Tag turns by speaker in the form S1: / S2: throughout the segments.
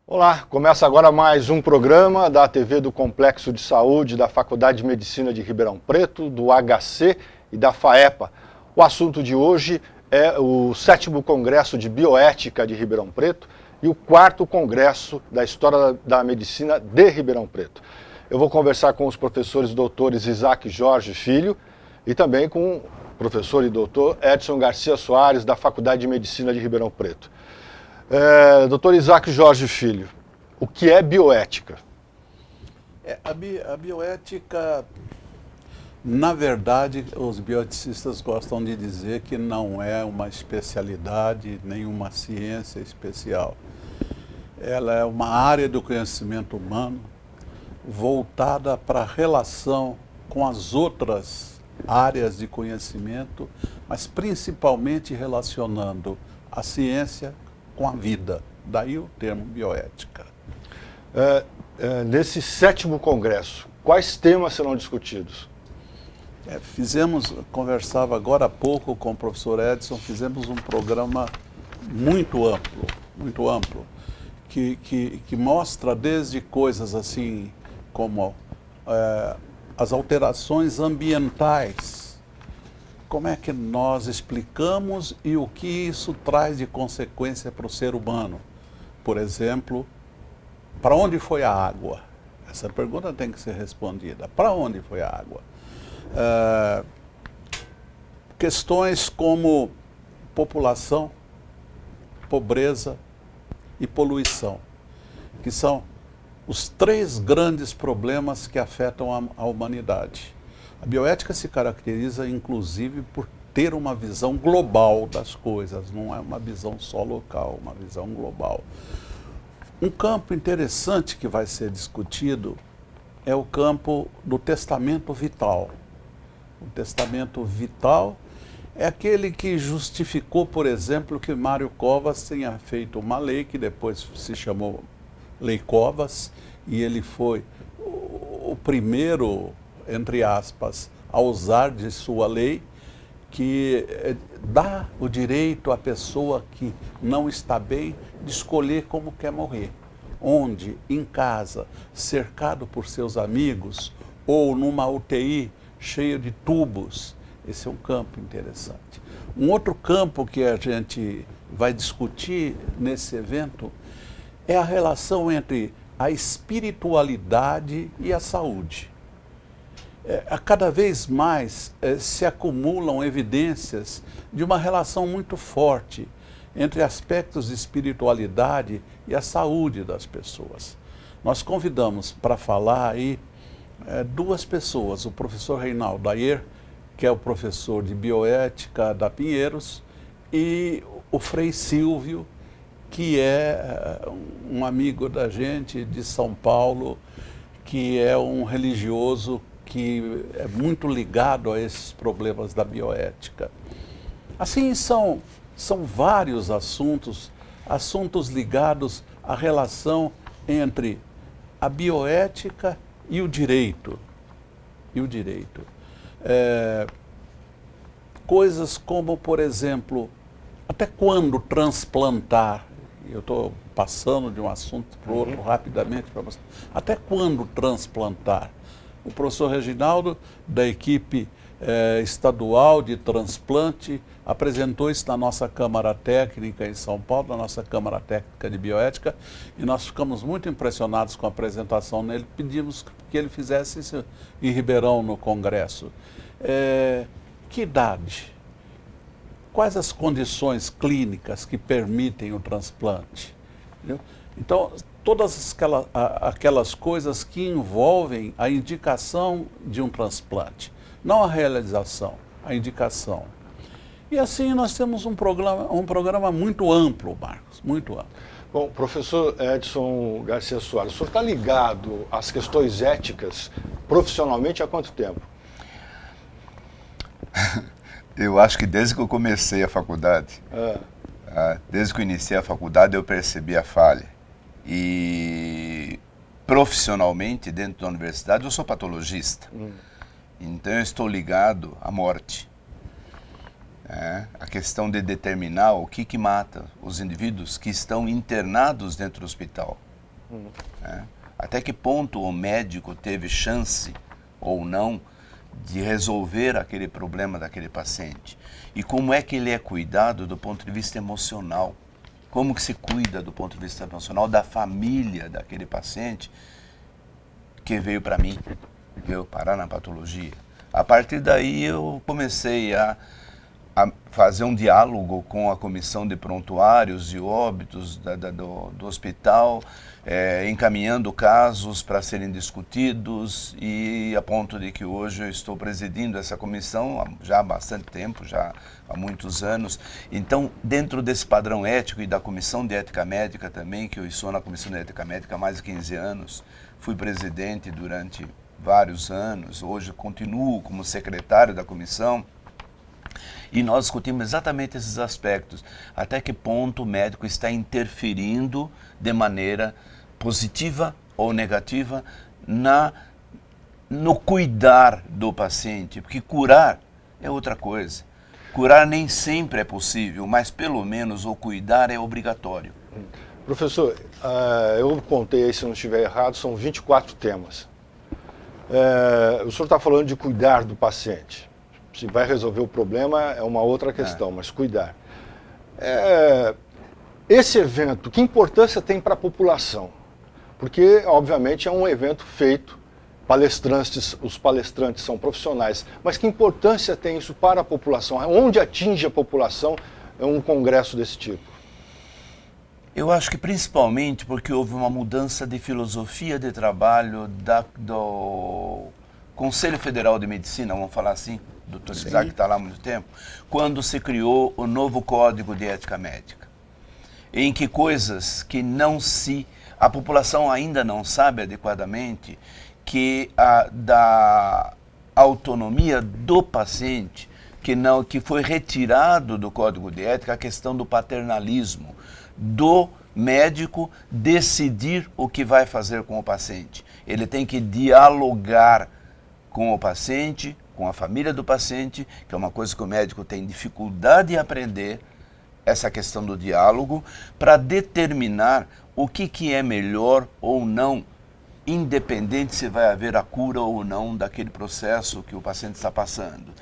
S1: Olá, começa agora mais um programa da TV do Complexo de Saúde da Faculdade de Medicina de Ribeirão Preto, do HC e da FAEPA. O assunto de hoje é o 7º Congresso de Bioética de Ribeirão Preto e o 4º Congresso da História da Medicina de Ribeirão Preto. Eu vou conversar com os professores doutores Isaac Jorge Filho e também com o professor e doutor Edson Garcia Soares, da Faculdade de Medicina de Ribeirão Preto. Doutor Isaac Jorge Filho, o que é bioética?
S2: A bioética, na verdade, os bioeticistas gostam de dizer que não é uma especialidade, nem uma ciência especial. Ela é uma área do conhecimento humano voltada para a relação com as outras áreas de conhecimento, mas principalmente relacionando a ciência com a vida, daí o termo bioética.
S1: Nesse 7º Congresso, quais temas serão discutidos?
S2: Conversava agora há pouco com o professor Edson, fizemos um programa muito amplo, que mostra desde coisas assim como as alterações ambientais, como é que nós explicamos e o que isso traz de consequência para o ser humano. Por exemplo, para onde foi a água? Essa pergunta tem que ser respondida. Para onde foi a água? Questões como população, pobreza e poluição, que são os 3 grandes problemas que afetam a humanidade. A bioética se caracteriza, inclusive, por ter uma visão global das coisas, não é uma visão só local, uma visão global. Um campo interessante que vai ser discutido é o campo do testamento vital. O testamento vital é aquele que justificou, por exemplo, que Mário Covas tenha feito uma lei que depois se chamou Lei Covas, e ele foi o primeiro, entre aspas, a usar de sua lei, que dá o direito à pessoa que não está bem de escolher como quer morrer. Onde, em casa, cercado por seus amigos, ou numa UTI cheio de tubos. Esse é um campo interessante. Um outro campo que a gente vai discutir nesse evento é a relação entre a espiritualidade e a saúde. Cada vez mais se acumulam evidências de uma relação muito forte entre aspectos de espiritualidade e a saúde das pessoas. Nós convidamos para falar aí 2 pessoas, o professor Reinaldo Ayer, que é o professor de bioética da Pinheiros, e o Frei Silvio, que é um amigo da gente de São Paulo, que é um religioso que é muito ligado a esses problemas da bioética. Assim, são vários assuntos ligados à relação entre a bioética e o direito. Coisas como, por exemplo, até quando transplantar? Eu estou passando de um assunto para o outro rapidamente para mostrar. Até quando transplantar? O professor Reginaldo, da equipe estadual de transplante, apresentou isso na nossa Câmara Técnica em São Paulo, na nossa Câmara Técnica de Bioética, e nós ficamos muito impressionados com a apresentação nele, pedimos que ele fizesse isso em Ribeirão, no Congresso. Que idade? Quais as condições clínicas que permitem o transplante? Entendeu? Então, todas aquelas coisas que envolvem a indicação de um transplante, não a realização, a indicação. E assim nós temos um programa muito amplo, Marcos, muito amplo.
S1: Bom, professor Edson Garcia Soares, o senhor está ligado às questões éticas profissionalmente há quanto tempo?
S3: Eu acho que desde que eu comecei a faculdade, desde que eu iniciei a faculdade, eu percebi a falha. E profissionalmente, dentro da universidade, eu sou patologista. Então eu estou ligado à morte. A questão de determinar o que mata os indivíduos que estão internados dentro do hospital. Né? Até que ponto o médico teve chance ou não de resolver aquele problema daquele paciente? E como é que ele é cuidado do ponto de vista emocional? Como que se cuida do ponto de vista emocional da família daquele paciente que veio para mim, veio parar na patologia? A partir daí eu comecei a fazer um diálogo com a comissão de prontuários e óbitos do hospital, encaminhando casos para serem discutidos, e a ponto de que hoje eu estou presidindo essa comissão já há bastante tempo, já há muitos anos. Então, dentro desse padrão ético e da Comissão de Ética Médica também, que eu estou na Comissão de Ética Médica há mais de 15 anos, fui presidente durante vários anos, hoje continuo como secretário da comissão, e nós discutimos exatamente esses aspectos. Até que ponto o médico está interferindo de maneira positiva ou negativa no cuidar do paciente. Porque curar é outra coisa. Curar nem sempre é possível, mas pelo menos o cuidar é obrigatório.
S1: Professor, eu contei aí, se não estiver errado, são 24 temas. O senhor está falando de cuidar do paciente. Se vai resolver o problema é uma outra questão, mas cuidar. Esse evento, que importância tem para a população? Porque, obviamente, é um evento feito, os palestrantes são profissionais, mas que importância tem isso para a população? Onde atinge a população um congresso desse tipo?
S3: Eu acho que principalmente porque houve uma mudança de filosofia de trabalho do Conselho Federal de Medicina, vamos falar assim, Dr. Isaac, que está lá há muito tempo, quando se criou o novo Código de Ética Médica, em que coisas que a população ainda não sabe adequadamente, que da autonomia do paciente, que foi retirado do Código de Ética a questão do paternalismo, do médico decidir o que vai fazer com o paciente. Ele tem que dialogar com o paciente, com a família do paciente, que é uma coisa que o médico tem dificuldade em aprender, essa questão do diálogo, para determinar o que é melhor ou não, independente se vai haver a cura ou não daquele processo que o paciente está passando.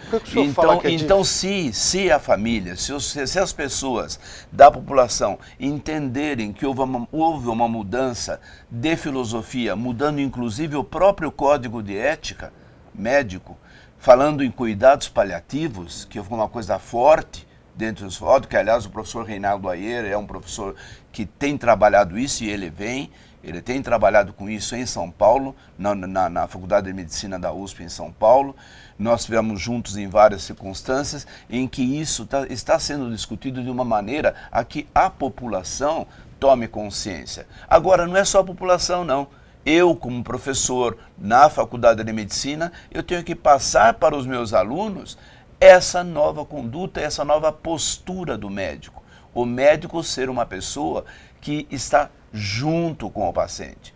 S3: Então, se a família, se as pessoas da população entenderem que houve uma mudança de filosofia, mudando inclusive o próprio Código de Ética médico, falando em cuidados paliativos, que foi uma coisa forte dentro dos códigos, que aliás o professor Reinaldo Ayer é um professor que tem trabalhado isso, e ele tem trabalhado com isso em São Paulo, na Faculdade de Medicina da USP em São Paulo. Nós estivemos juntos em várias circunstâncias em que isso está sendo discutido de uma maneira a que a população tome consciência. Agora, não é só a população, não. Eu, como professor na Faculdade de Medicina, eu tenho que passar para os meus alunos essa nova conduta, essa nova postura do médico. O médico ser uma pessoa que está junto com o paciente.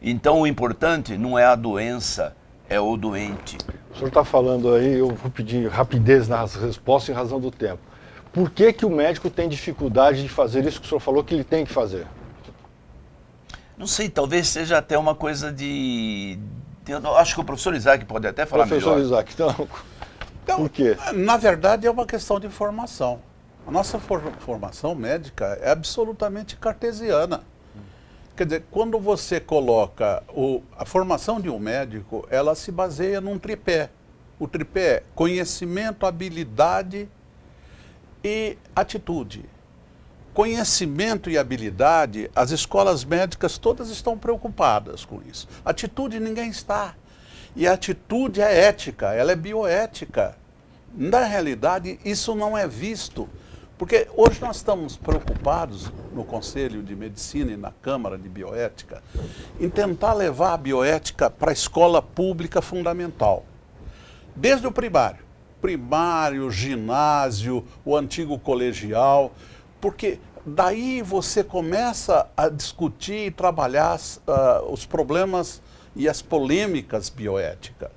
S3: Então, o importante não é a doença, é o doente.
S1: O senhor está falando aí, eu vou pedir rapidez nas respostas em razão do tempo. Por que o médico tem dificuldade de fazer isso que o senhor falou que ele tem que fazer?
S3: Não sei, talvez seja até uma coisa eu acho que o professor Isaac pode até falar melhor.
S1: Professor Isaac, então, por quê?
S2: Na verdade, é uma questão de formação. A nossa formação médica é absolutamente cartesiana. Quer dizer, quando você coloca a formação de um médico, ela se baseia num tripé. O tripé é conhecimento, habilidade e atitude. Conhecimento e habilidade, as escolas médicas todas estão preocupadas com isso. Atitude ninguém está. E a atitude é ética, ela é bioética. Na realidade, isso não é visto. Porque hoje nós estamos preocupados no Conselho de Medicina e na Câmara de Bioética em tentar levar a bioética para a escola pública fundamental. Desde o primário, ginásio, o antigo colegial, porque daí você começa a discutir e trabalhar os problemas e as polêmicas bioéticas.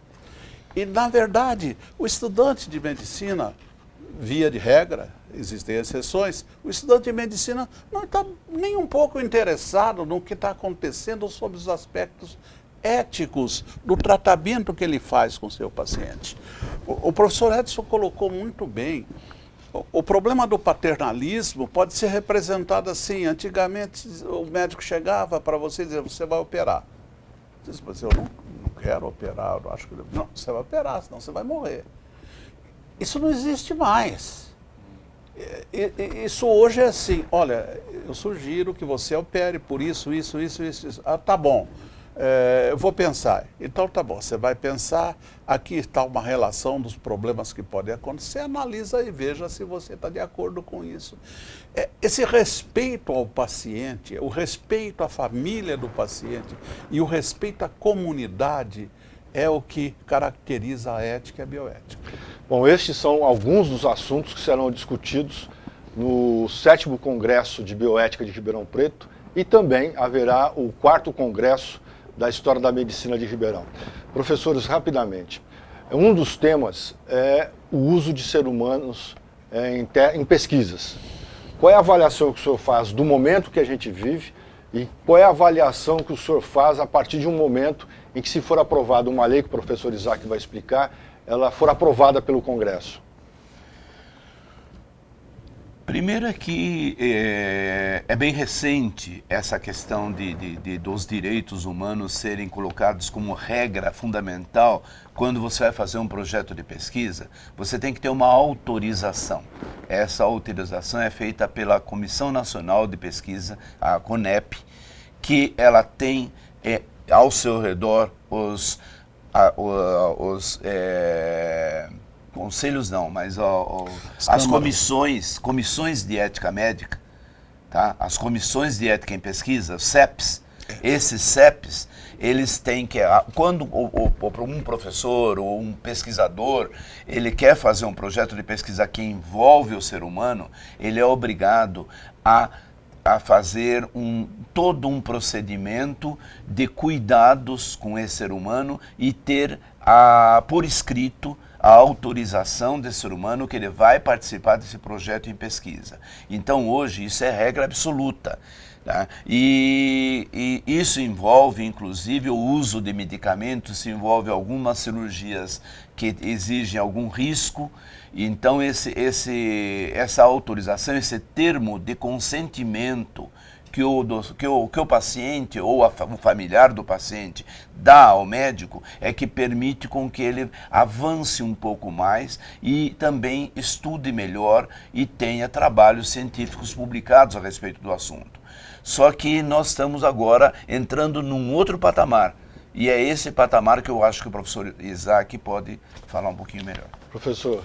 S2: E, na verdade, o estudante de medicina, via de regra, existem exceções, o estudante de medicina não está nem um pouco interessado no que está acontecendo sobre os aspectos éticos do tratamento que ele faz com o seu paciente. O professor Edson colocou muito bem. O problema do paternalismo pode ser representado assim. Antigamente o médico chegava para você e dizia, você vai operar. Você diz, mas eu não quero operar, eu acho que... Não, você vai operar, senão você vai morrer. Isso não existe mais. Isso hoje é assim, olha, eu sugiro que você opere por isso. Ah, tá bom. Eu vou pensar. Então tá bom, você vai pensar, aqui está uma relação dos problemas que podem acontecer, analisa e veja se você está de acordo com isso. Esse respeito ao paciente, o respeito à família do paciente e o respeito à comunidade é o que caracteriza a ética e a bioética.
S1: Bom, estes são alguns dos assuntos que serão discutidos no 7º Congresso de Bioética de Ribeirão Preto e também haverá o 4º Congresso da História da Medicina de Ribeirão. Professores, rapidamente, um dos temas é o uso de seres humanos em pesquisas. Qual é a avaliação que o senhor faz do momento que a gente vive e qual é a avaliação que o senhor faz a partir de um momento em que, se for aprovada uma lei que o professor Isaac vai explicar, ela for aprovada pelo Congresso?
S3: Primeiro é que é bem recente essa questão dos direitos humanos serem colocados como regra fundamental. Quando você vai fazer um projeto de pesquisa, você tem que ter uma autorização. Essa autorização é feita pela Comissão Nacional de Pesquisa, a CONEP, que ela tem ao seu redor conselhos não, mas as comissões de ética médica, tá? As comissões de ética em pesquisa, CEPs, esses CEPs, eles têm que, quando um professor ou um pesquisador, ele quer fazer um projeto de pesquisa que envolve o ser humano, ele é obrigado a fazer todo um procedimento de cuidados com esse ser humano e ter por escrito a autorização desse ser humano que ele vai participar desse projeto em pesquisa. Então hoje isso é regra absoluta. Tá? E isso envolve inclusive o uso de medicamentos, envolve algumas cirurgias que exigem algum risco. Então essa autorização, esse termo de consentimento que o paciente ou o familiar do paciente dá ao médico é que permite com que ele avance um pouco mais e também estude melhor e tenha trabalhos científicos publicados a respeito do assunto. Só que nós estamos agora entrando num outro patamar e é esse patamar que eu acho que o professor Isaac pode falar um pouquinho melhor.
S1: Professor.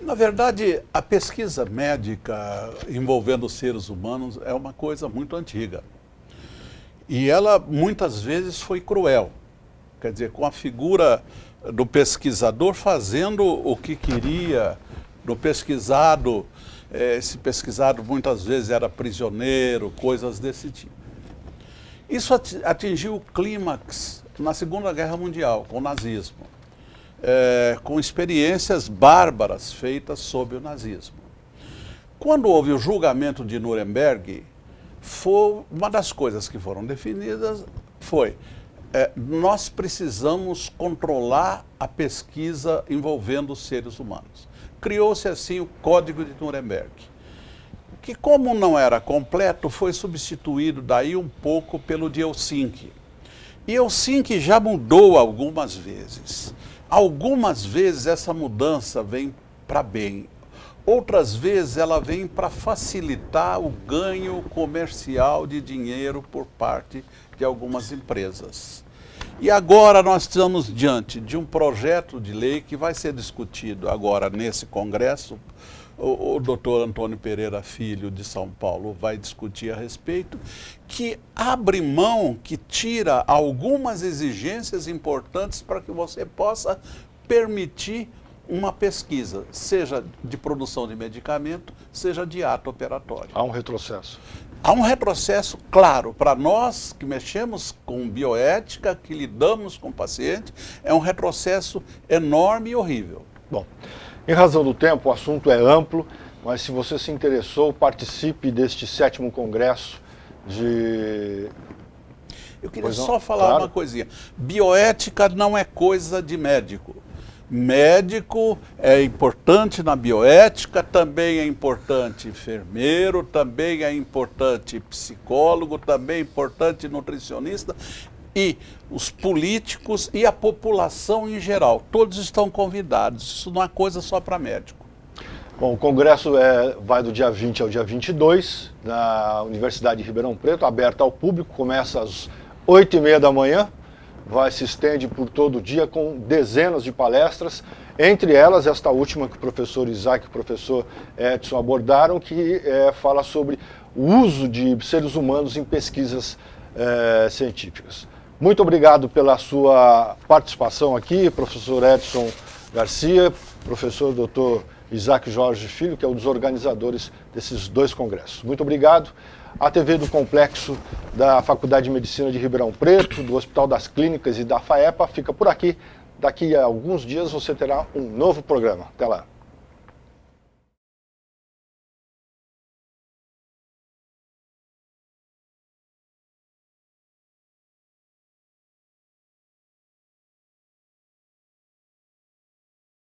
S2: Na verdade, a pesquisa médica envolvendo os seres humanos é uma coisa muito antiga. E ela, muitas vezes, foi cruel. Quer dizer, com a figura do pesquisador fazendo o que queria, do pesquisado. Esse pesquisado, muitas vezes, era prisioneiro, coisas desse tipo. Isso atingiu o clímax na Segunda Guerra Mundial, com o nazismo. Com experiências bárbaras feitas sob o nazismo. Quando houve o julgamento de Nuremberg, uma das coisas que foram definidas foi nós precisamos controlar a pesquisa envolvendo os seres humanos. Criou-se assim o Código de Nuremberg, que como não era completo, foi substituído daí um pouco pelo de Helsinki. E Helsinki já mudou algumas vezes. Algumas vezes essa mudança vem para bem, outras vezes ela vem para facilitar o ganho comercial de dinheiro por parte de algumas empresas. E agora nós estamos diante de um projeto de lei que vai ser discutido agora nesse Congresso. O doutor Antônio Pereira Filho, de São Paulo, vai discutir a respeito, que abre mão, que tira algumas exigências importantes para que você possa permitir uma pesquisa, seja de produção de medicamento, seja de ato operatório.
S1: Há um retrocesso.
S2: Há um retrocesso, claro, para nós que mexemos com bioética, que lidamos com o paciente, é um retrocesso enorme e horrível.
S1: Bom, em razão do tempo, o assunto é amplo, mas se você se interessou, participe deste 7º Congresso de...
S2: Eu queria só falar uma coisinha. Bioética não é coisa de médico. Médico é importante na bioética, também é importante enfermeiro, também é importante psicólogo, também é importante nutricionista, e os políticos e a população em geral. Todos estão convidados. Isso não é coisa só para médico.
S1: Bom, o congresso vai do dia 20 ao dia 22, na Universidade de Ribeirão Preto, aberto ao público, começa às 8h30 da manhã, se estende por todo o dia com dezenas de palestras, entre elas esta última que o professor Isaac e o professor Edson abordaram, que fala sobre o uso de seres humanos em pesquisas científicas. Muito obrigado pela sua participação aqui, professor Edson Garcia, professor Dr. Isaac Jorge Filho, que é um dos organizadores desses 2 congressos. Muito obrigado. A TV do Complexo da Faculdade de Medicina de Ribeirão Preto, do Hospital das Clínicas e da FAEPA fica por aqui. Daqui a alguns dias você terá um novo programa. Até lá.